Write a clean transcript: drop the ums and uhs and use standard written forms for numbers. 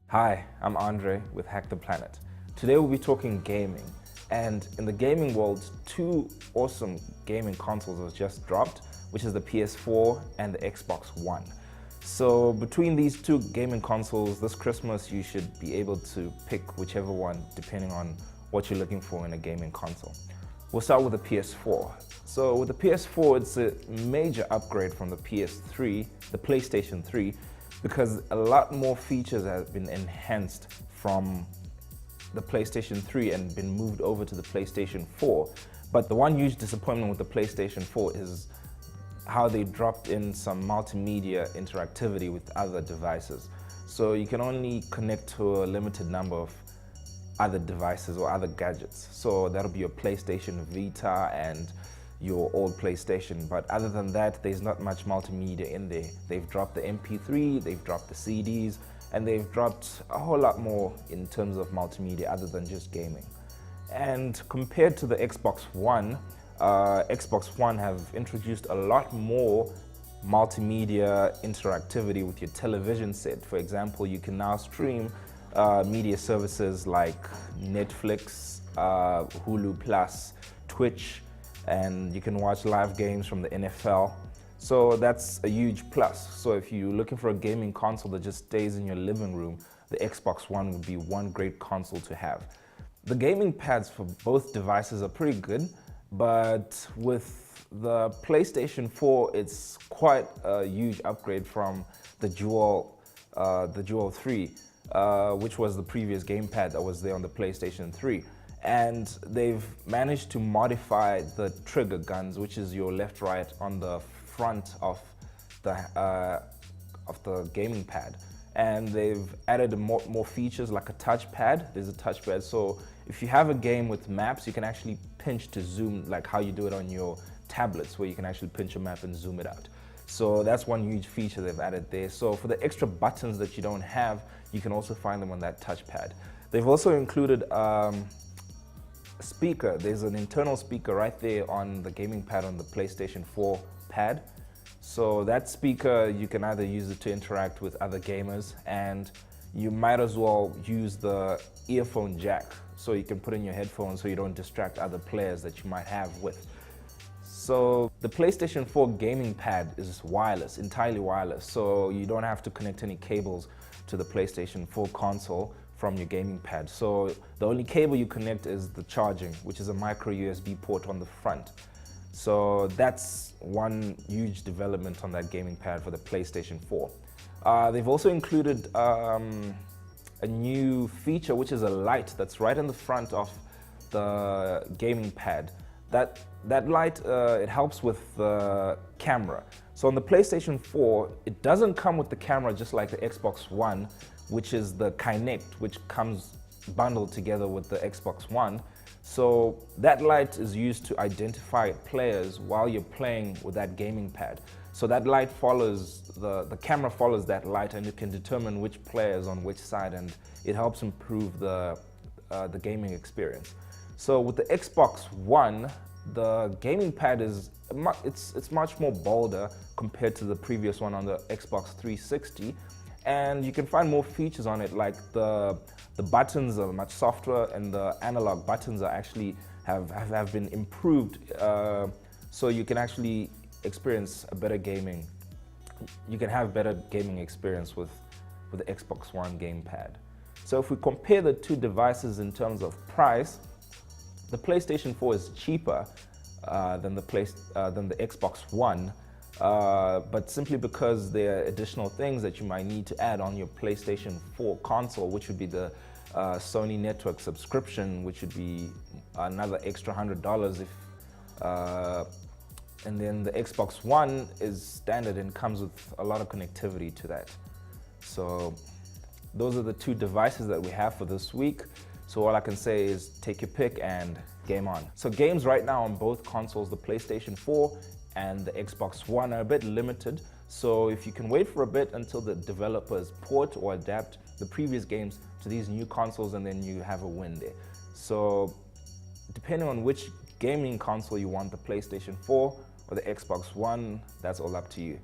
Hi, I'm Andre with Hack the Planet. Today we'll be talking gaming, and in the gaming world, two awesome gaming consoles have just dropped, which is the PS4 and the Xbox One. So between these two gaming consoles, this Christmas you should be able to pick whichever one depending on what you're looking for in a gaming console. We'll start with the PS4. So with the PS4, it's a major upgrade from the PS3, the PlayStation 3, because a lot more features have been enhanced from the PlayStation 3 and been moved over to the PlayStation 4. But the one huge disappointment with the PlayStation 4 is how they dropped in some multimedia interactivity with other devices. So you can only connect to a limited number of other devices or other gadgets. So that'll be your PlayStation Vita and your old PlayStation, but other than that, there's not much multimedia in there. They've dropped the MP3, they've dropped the CDs, and they've dropped a whole lot more in terms of multimedia other than just gaming. And compared to the Xbox One have introduced a lot more multimedia interactivity with your television set. For example, you can now stream media services like Netflix, Hulu Plus, Twitch, and you can watch live games from the NFL. So that's a huge plus. So if you're looking for a gaming console that just stays in your living room, the Xbox One would be one great console to have. The gaming pads for both devices are pretty good, but with the PlayStation 4, it's quite a huge upgrade from the Dual 3, which was the previous gamepad that was there on the PlayStation 3. And they've managed to modify the trigger guns, which is your left-right on the front of the gaming pad. And they've added more features like a touchpad. There's a touchpad, so if you have a game with maps, you can actually pinch to zoom, like how you do it on your tablets, where you can actually pinch a map and zoom it out. So that's one huge feature they've added there. So for the extra buttons that you don't have, you can also find them on that touchpad. They've also included speaker. There's an internal speaker right there on the gaming pad on the PlayStation 4 pad. So that speaker, you can either use it to interact with other gamers, and you might as well use the earphone jack so you can put in your headphones so you don't distract other players that you might have with. So the PlayStation 4 gaming pad is wireless, entirely wireless, so you don't have to connect any cables to the PlayStation 4 console from your gaming pad. So the only cable you connect is the charging, which is a micro USB port on the front. So that's one huge development on that gaming pad for the PlayStation 4. They've also included a new feature, which is a light that's right in the front of the gaming pad. That light, it helps with the camera. So on the PlayStation 4, it doesn't come with the camera just like the Xbox One, which is the Kinect, which comes bundled together with the Xbox One. So that light is used to identify players while you're playing with that gaming pad. So that light follows, the camera follows that light, and you can determine which player is on which side, and it helps improve the gaming experience. So with the Xbox One, the gaming pad is it's much more bolder compared to the previous one on the Xbox 360, and you can find more features on it, like the buttons are much softer, and the analog buttons are actually have been improved, so you can actually experience a better gaming. You can have better gaming experience with the Xbox One gamepad. So if we compare the two devices in terms of price, the PlayStation 4 is cheaper than the Xbox One, but simply because there are additional things that you might need to add on your PlayStation 4 console, which would be the Sony Network subscription, which would be another extra $100 if, and then the Xbox One is standard and comes with a lot of connectivity to that. So those are the two devices that we have for this week. So all I can say is take your pick and game on. So games right now on both consoles, the PlayStation 4 and the Xbox One, are a bit limited. So if you can wait for a bit until the developers port or adapt the previous games to these new consoles, and then you have a win there. So depending on which gaming console you want, the PlayStation 4 or the Xbox One, that's all up to you.